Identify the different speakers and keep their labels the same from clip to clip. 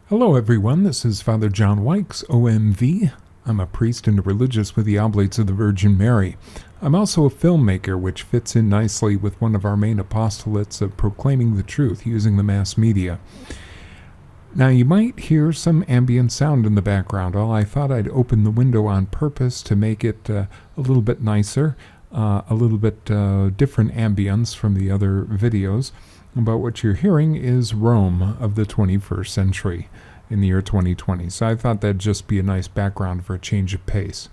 Speaker 1: Hello everyone, this is Father John Wykes, OMV. I'm a priest and a religious with the Oblates of the Virgin Mary. I'm also a filmmaker, which fits in nicely with one of our main apostolates of proclaiming the truth using the mass media. Now you might hear some ambient sound in the background. Well, I thought I'd open the window on purpose to make it a little bit nicer, a little bit different ambience from the other videos. But what you're hearing is Rome of the 21st century in the year 2020. So I thought that'd just be a nice background for a change of pace.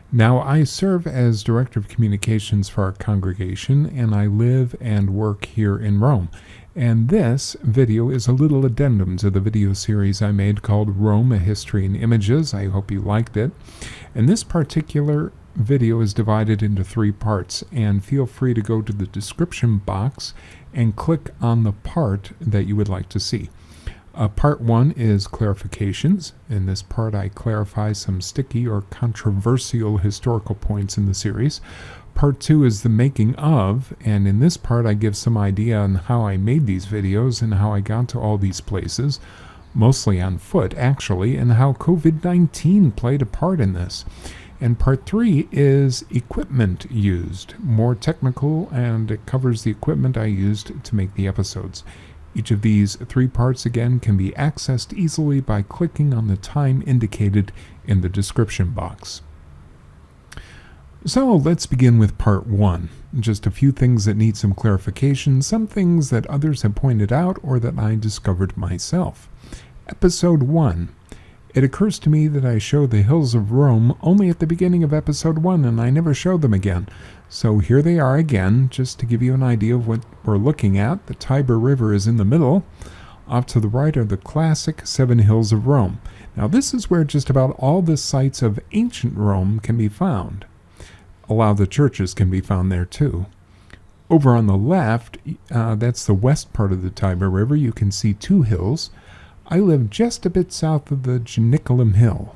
Speaker 1: Now, I serve as Director of Communications for our congregation, and I live and work here in Rome. And this video is a little addendum to the video series I made called Rome, A History in Images. I hope you liked it. And this particular video is divided into 3 parts, and feel free to go to the description box and click on the part that you would like to see. Part 1 is clarifications. In this part I clarify some sticky or controversial historical points in the series. Part 2 is the making of, and in this part I give some idea on how I made these videos and how I got to all these places, mostly on foot actually, and how COVID-19 played a part in this. And part 3 is equipment used, more technical, and it covers the equipment I used to make the episodes. Each of these 3 parts again can be accessed easily by clicking on the time indicated in the description box. So let's begin with part 1. Just a few things that need some clarification, some things that others have pointed out or that I discovered myself. Episode 1. It occurs to me that I show the hills of Rome only at the beginning of episode 1, and I never show them again. So here they are again, just to give you an idea of what we're looking at. The Tiber River is in the middle. Off to the right are the classic 7 hills of Rome. Now this is where just about all the sites of ancient Rome can be found. A lot of the churches can be found there too. Over on the left, that's the west part of the Tiber River. You can see 2 hills. I live just a bit south of the Janiculum Hill.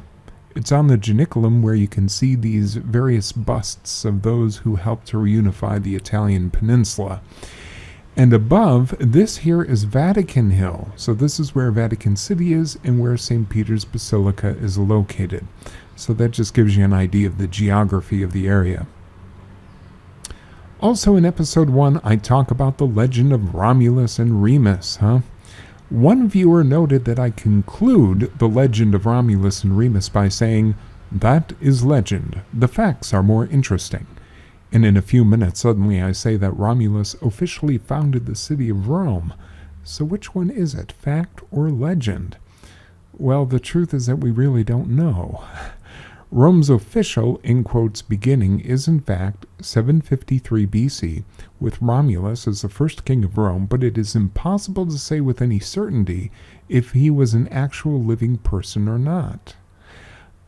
Speaker 1: It's on the Janiculum where you can see these various busts of those who helped to reunify the Italian peninsula. And above, this here is Vatican Hill. So this is where Vatican City is and where St. Peter's Basilica is located. So that just gives you an idea of the geography of the area. Also in episode 1, I talk about the legend of Romulus and Remus, One viewer noted that I conclude the legend of Romulus and Remus by saying, "That is legend. The facts are more interesting." And in a few minutes, suddenly I say that Romulus officially founded the city of Rome. So which one is it, fact or legend? Well, the truth is that we really don't know. Rome's official, in quotes, beginning is in fact 753 BC, with Romulus as the first king of Rome, but it is impossible to say with any certainty if he was an actual living person or not.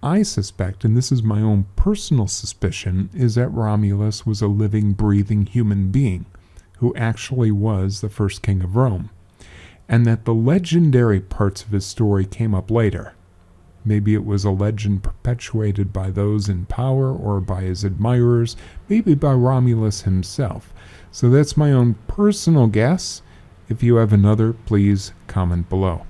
Speaker 1: I suspect, and this is my own personal suspicion, is that Romulus was a living, breathing human being who actually was the first king of Rome, and that the legendary parts of his story came up later. Maybe it was a legend perpetuated by those in power or by his admirers, maybe by Romulus himself. So that's my own personal guess. If you have another, please comment below.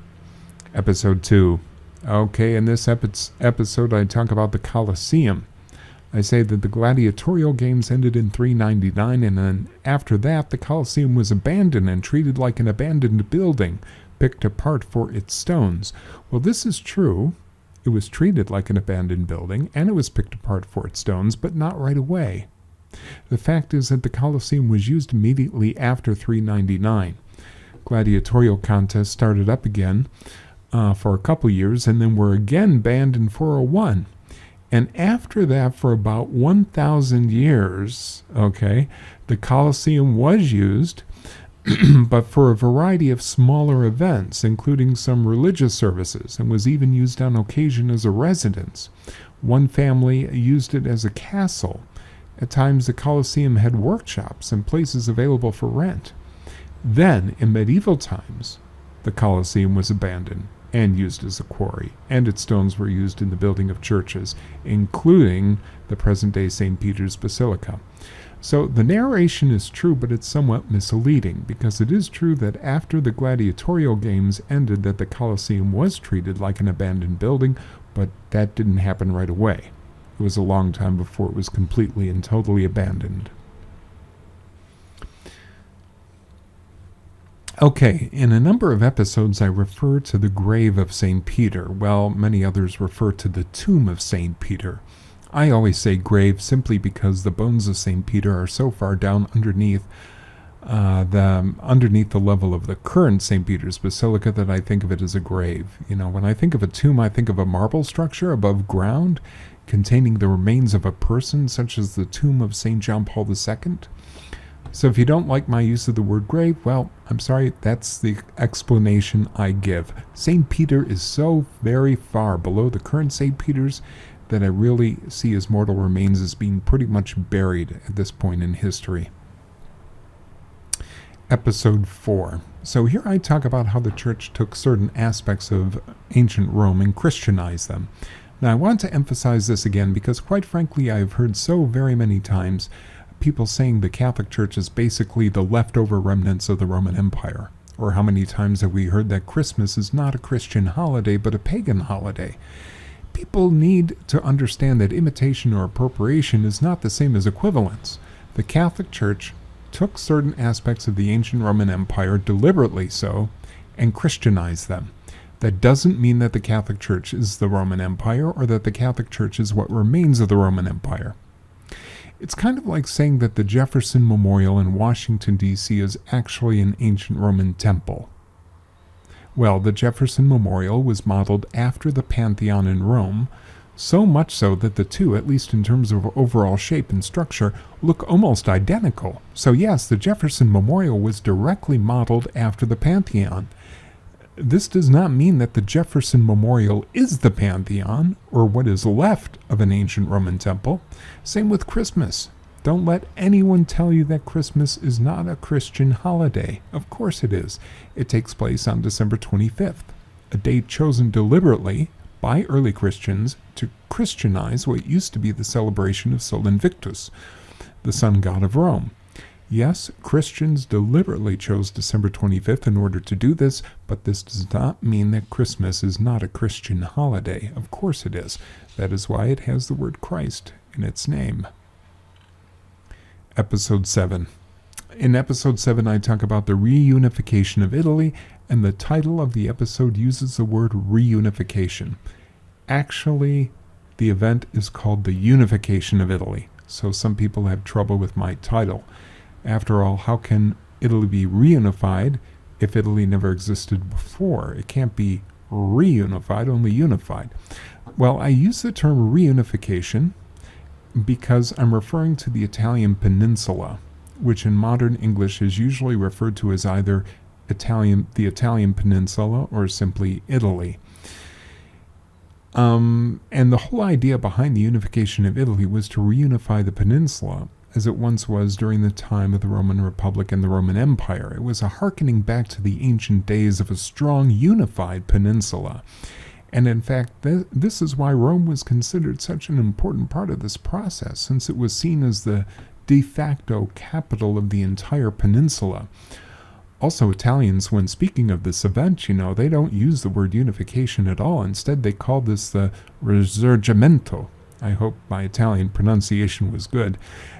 Speaker 1: Episode 2. Okay, in this episode I talk about the Colosseum. I say that the gladiatorial games ended in 399, and then after that the Colosseum was abandoned and treated like an abandoned building, picked apart for its stones. Well, this is true. It was treated like an abandoned building, and it was picked apart for its stones, but not right away. The fact is that the Colosseum was used immediately after 399. Gladiatorial contests started up again for a couple years, and then were again banned in 401. And after that, for about 1,000 years, the Colosseum was used, but for a variety of smaller events, including some religious services, and was even used on occasion as a residence. One family used it as a castle. At times the Colosseum had workshops and places available for rent. Then, in medieval times, the Colosseum was abandoned and used as a quarry, and its stones were used in the building of churches, including the present-day St. Peter's Basilica. So the narration is true, but it's somewhat misleading, because it is true that after the gladiatorial games ended that the Colosseum was treated like an abandoned building, but that didn't happen right away. It was a long time before it was completely and totally abandoned. Okay, in a number of episodes I refer to the grave of St. Peter, while many others refer to the tomb of St. Peter. I always say grave simply because the bones of St. Peter are so far down underneath the level of the current St. Peter's Basilica that I think of it as a grave. You know, when I think of a tomb, I think of a marble structure above ground containing the remains of a person, such as the tomb of St. John Paul II. So if you don't like my use of the word grave, well, I'm sorry, that's the explanation I give. St. Peter is so very far below the current St. Peter's that I really see his mortal remains as being pretty much buried at this point in history. Episode 4. So here I talk about how the church took certain aspects of ancient Rome and Christianized them. Now I want to emphasize this again because quite frankly I've heard so very many times people saying the Catholic Church is basically the leftover remnants of the Roman Empire. Or how many times have we heard that Christmas is not a Christian holiday but a pagan holiday? People need to understand that imitation or appropriation is not the same as equivalence. The Catholic Church took certain aspects of the ancient Roman Empire, deliberately so, and Christianized them. That doesn't mean that the Catholic Church is the Roman Empire or that the Catholic Church is what remains of the Roman Empire. It's kind of like saying that the Jefferson Memorial in Washington, D.C. is actually an ancient Roman temple. Well, the Jefferson Memorial was modeled after the Pantheon in Rome, so much so that the two, at least in terms of overall shape and structure, look almost identical. So yes, the Jefferson Memorial was directly modeled after the Pantheon. This does not mean that the Jefferson Memorial is the Pantheon, or what is left of an ancient Roman temple. Same with Christmas. Don't let anyone tell you that Christmas is not a Christian holiday. Of course it is. It takes place on December 25th, a date chosen deliberately by early Christians to Christianize what used to be the celebration of Sol Invictus, the sun god of Rome. Yes, Christians deliberately chose December 25th in order to do this, but this does not mean that Christmas is not a Christian holiday. Of course it is. That is why it has the word Christ in its name. Episode 7. In Episode 7, I talk about the reunification of Italy, and the title of the episode uses the word reunification. Actually, the event is called the unification of Italy, so some people have trouble with my title. After all, how can Italy be reunified if Italy never existed before? It can't be reunified, only unified. Well, I use the term reunification because I'm referring to the Italian peninsula, which in modern English is usually referred to as either the Italian peninsula or simply Italy. And the whole idea behind the unification of Italy was to reunify the peninsula as it once was during the time of the Roman Republic and the Roman Empire. It was a hearkening back to the ancient days of a strong, unified peninsula. And in fact, this is why Rome was considered such an important part of this process, since it was seen as the de facto capital of the entire peninsula. Also, Italians, when speaking of this event, they don't use the word unification at all. Instead, they call this the Risorgimento. I hope my Italian pronunciation was good.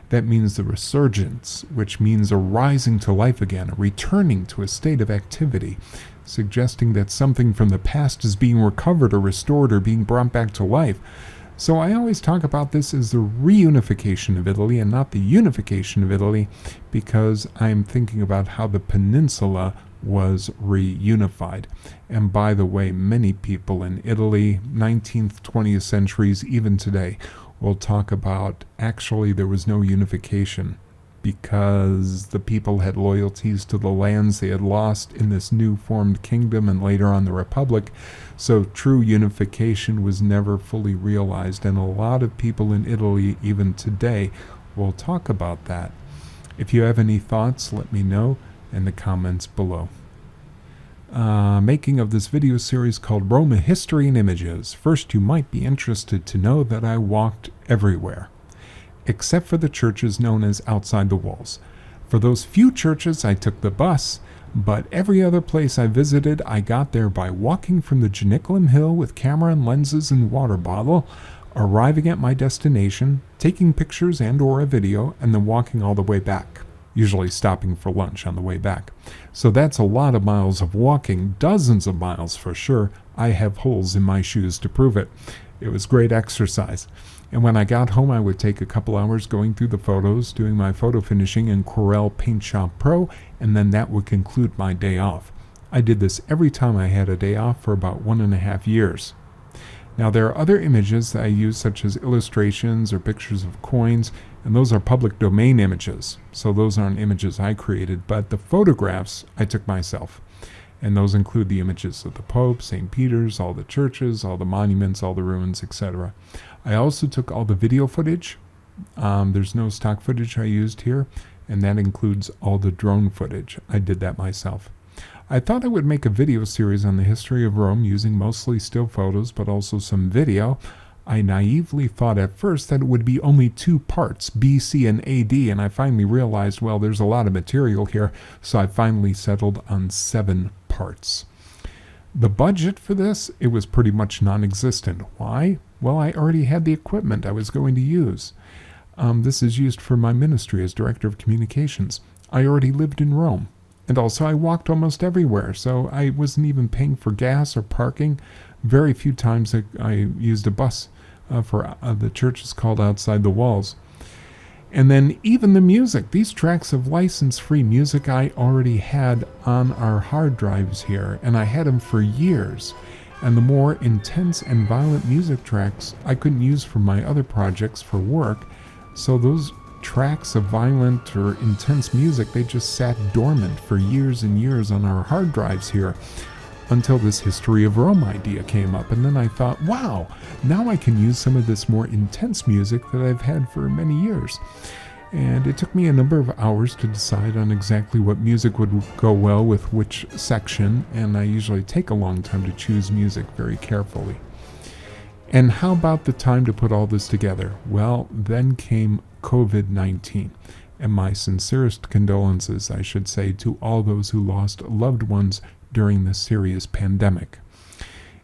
Speaker 1: That means the resurgence, which means a rising to life again, a returning to a state of activity, suggesting that something from the past is being recovered or restored or being brought back to life. So I always talk about this as the reunification of Italy and not the unification of Italy, because I'm thinking about how the peninsula was reunified. And by the way, many people in Italy, 19th, 20th centuries, even today, will talk about actually there was no unification because the people had loyalties to the lands they had lost in this new formed kingdom and later on the Republic. So true unification was never fully realized, and a lot of people in Italy even today will talk about that. If you have any thoughts, let me know in the comments below. Making of this video series called Rome: History and Images. First, you might be interested to know that I walked everywhere. except for the churches known as outside the walls. For those few churches, I took the bus, but every other place I visited, I got there by walking from the Janiculum Hill with camera and lenses and water bottle, arriving at my destination, taking pictures and or a video, and then walking all the way back, usually stopping for lunch on the way back. So that's a lot of miles of walking, dozens of miles for sure. I have holes in my shoes to prove it. It was great exercise. And when I got home, I would take a couple hours going through the photos, doing my photo finishing in Corel Paint Shop Pro, and then that would conclude my day off. I did this every time I had a day off for about 1.5 years. Now there are other images that I use, such as illustrations or pictures of coins, and those are public domain images. So those aren't images I created, but the photographs I took myself. And those include the images of the Pope, St. Peter's, all the churches, all the monuments, all the ruins, etc. I also took all the video footage. There's no stock footage I used here, and that includes all the drone footage. I did that myself. I thought I would make a video series on the history of Rome using mostly still photos, but also some video. I naively thought at first that it would be only 2 parts, BC and AD, and I finally realized, well, there's a lot of material here, so I finally settled on 7 parts. The budget for this, it was pretty much non-existent. Why? Well, I already had the equipment I was going to use. This is used for my ministry as Director of Communications. I already lived in Rome. And also I walked almost everywhere, so I wasn't even paying for gas or parking. Very few times I used a bus for the churches called outside the walls. And then even the music, these tracks of license-free music I already had on our hard drives here, and I had them for years. And the more intense and violent music tracks I couldn't use for my other projects for work, so those tracks of violent or intense music, they just sat dormant for years and years on our hard drives here until this History of Rome idea came up. And then I thought, wow, now I can use some of this more intense music that I've had for many years. And it took me a number of hours to decide on exactly what music would go well with which section, and I usually take a long time to choose music very carefully. And how about the time to put all this together? Well, then came COVID-19, and my sincerest condolences, I should say, to all those who lost loved ones during this serious pandemic.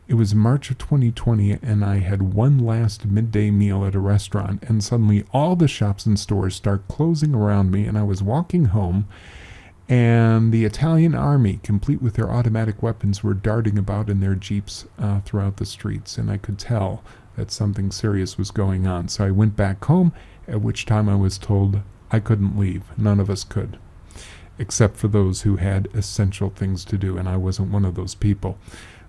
Speaker 1: It was March of 2020, and I had one last midday meal at a restaurant, and suddenly all the shops and stores start closing around me, and I was walking home, and the Italian army, complete with their automatic weapons, were darting about in their jeeps throughout the streets, and I could tell that something serious was going on. So I went back home, at which time I was told I couldn't leave. None of us could, except for those who had essential things to do, and I wasn't one of those people.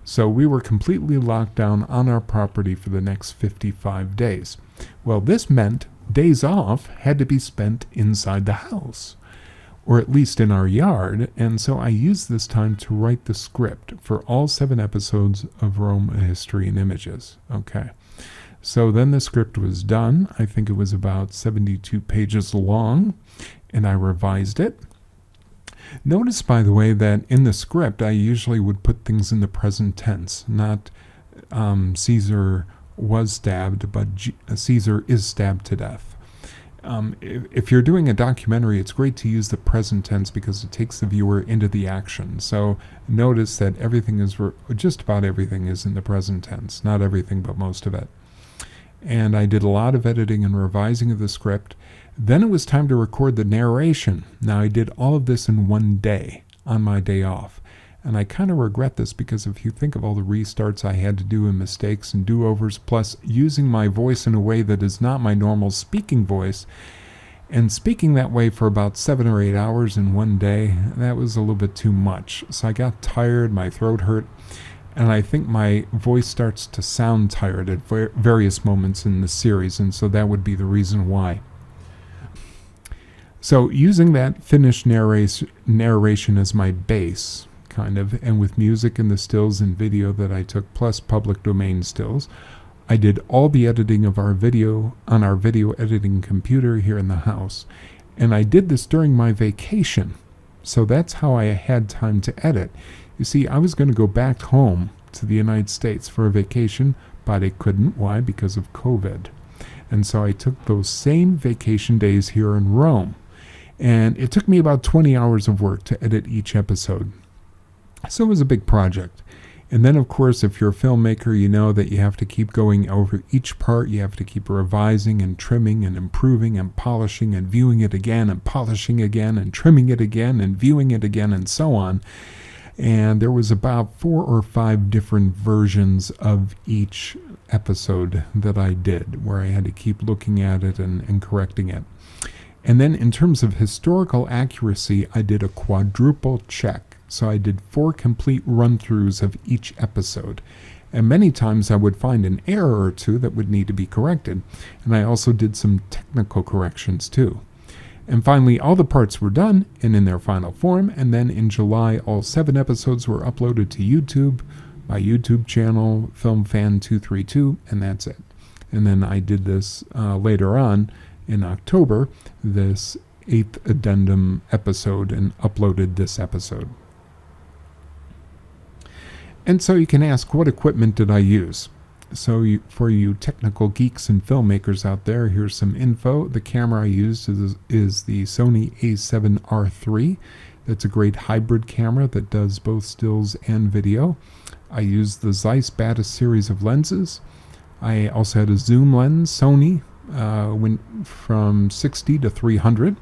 Speaker 1: So we were completely locked down on our property for the next 55 days. Well, this meant days off had to be spent inside the house, or at least in our yard, and so I used this time to write the script for all 7 episodes of Rome, A History in Images. Okay. So then the script was done. I think it was about 72 pages long, and I revised it. Notice, by the way, that in the script I usually would put things in the present tense, not Caesar was stabbed, but Caesar is stabbed to death. If you're doing a documentary, it's great to use the present tense because it takes the viewer into the action. So notice that everything is, just about everything is in the present tense. Not everything, but most of it. And I did a lot of editing and revising of the script. Then it was time to record the narration. Now I did all of this in one day, on my day off. And I kind of regret this because if you think of all the restarts I had to do and mistakes and do-overs, plus using my voice in a way that is not my normal speaking voice, and speaking that way for about 7 or 8 hours in one day, that was a little bit too much. So I got tired, my throat hurt, and I think my voice starts to sound tired at various moments in the series, and so that would be the reason why. So using that finished narration as my base, kind of, and with music and the stills and video that I took, plus public domain stills, I did all the editing of our video on our video editing computer here in the house. And I did this during my vacation, so that's how I had time to edit. You see, I was going to go back home to the United States for a vacation, but I couldn't. Why? Because of COVID. And so I took those same vacation days here in Rome. And it took me about 20 hours of work to edit each episode. So it was a big project. And then, of course, if you're a filmmaker, you know that you have to keep going over each part. You have to keep revising and trimming and improving and polishing and viewing it again and polishing again and trimming it again and viewing it again and so on. And there was about 4 or 5 different versions of each episode that I did, where I had to keep looking at it and correcting it. And then in terms of historical accuracy, I did a quadruple check. So I did 4 complete run-throughs of each episode. And many times I would find an error or 2 that would need to be corrected. And I also did some technical corrections too. And finally, all the parts were done and in their final form. And then in July, all 7 episodes were uploaded to YouTube, my YouTube channel, FilmFan232, and that's it. And then I did this later on in October, this 8th addendum episode, and uploaded this episode. And so you can ask, what equipment did I use? So for you technical geeks and filmmakers out there, here's some info. The camera I used is the Sony a7R III. That's a great hybrid camera that does both stills and video. I used the Zeiss Bata series of lenses. I also had a zoom lens, Sony, went from 60 to 300.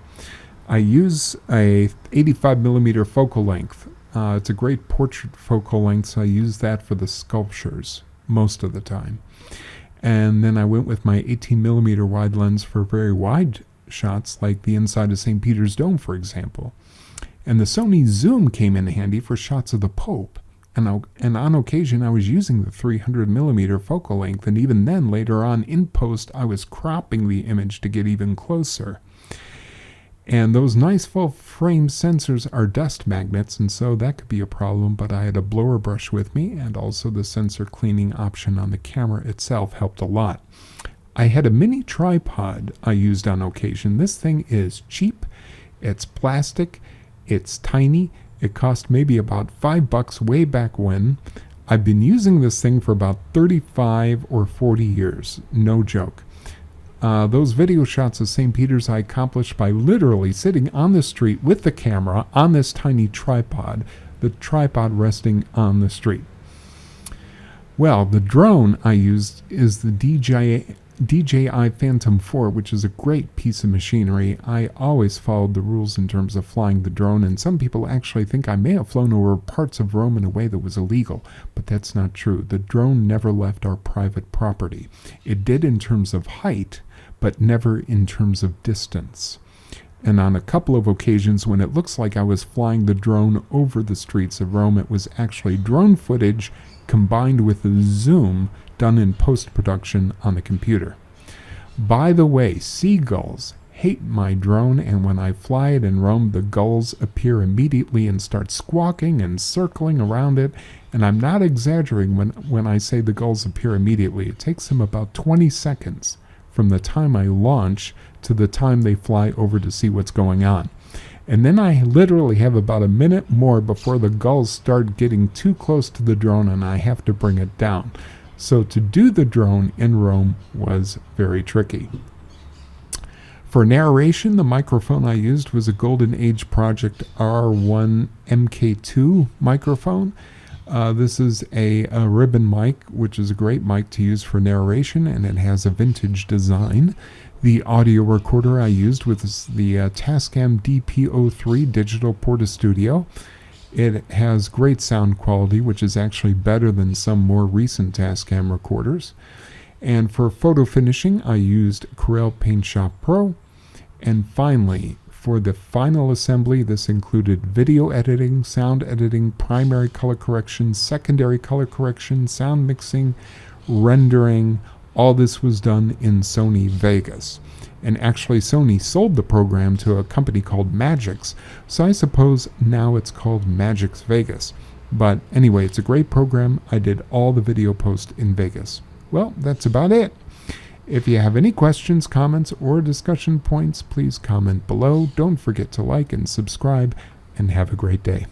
Speaker 1: I use a 85mm focal length. It's a great portrait focal length, so I use that for the sculptures most of the time. And then I went with my 18mm wide lens for very wide shots, like the inside of St. Peter's Dome, for example. And the Sony Zoom came in handy for shots of the Pope. And on occasion, I was using the 300mm focal length, and even then, later on in post, I was cropping the image to get even closer. And those nice full-frame sensors are dust magnets, and so that could be a problem, but I had a blower brush with me, and also the sensor cleaning option on the camera itself helped a lot. I had a mini tripod I used on occasion. This thing is cheap, it's plastic, it's tiny, it cost maybe about $5 way back when. I've been using this thing for about 35 or 40 years, no joke. Those video shots of St. Peter's I accomplished by literally sitting on the street with the camera on this tiny tripod, the tripod resting on the street. Well, the drone I used is the DJI Phantom 4, which is a great piece of machinery. I always followed the rules in terms of flying the drone, and some people actually think I may have flown over parts of Rome in a way that was illegal, but that's not true. The drone never left our private property. It did in terms of height, but never in terms of distance. And on a couple of occasions when it looks like I was flying the drone over the streets of Rome, it was actually drone footage combined with a zoom done in post-production on the computer. By the way, seagulls hate my drone, and when I fly it in Rome, the gulls appear immediately and start squawking and circling around it. And I'm not exaggerating when I say the gulls appear immediately. It takes them about 20 seconds from the time I launch to the time they fly over to see what's going on. And then I literally have about a minute more before the gulls start getting too close to the drone and I have to bring it down. So to do the drone in Rome was very tricky. For narration, the microphone I used was a Golden Age Project R1 MK2 microphone. This is a ribbon mic, which is a great mic to use for narration, and it has a vintage design. The audio recorder I used was the Tascam DP03 Digital Porta Studio. It has great sound quality, which is actually better than some more recent Tascam recorders. And for photo finishing, I used Corel Paint Shop Pro. And finally, for the final assembly, this included video editing, sound editing, primary color correction, secondary color correction, sound mixing, rendering. All this was done in Sony Vegas. And actually, Sony sold the program to a company called Magix, so I suppose now it's called Magix Vegas. But anyway, it's a great program. I did all the video post in Vegas. Well, that's about it. If you have any questions, comments, or discussion points, please comment below. Don't forget to like and subscribe, and have a great day.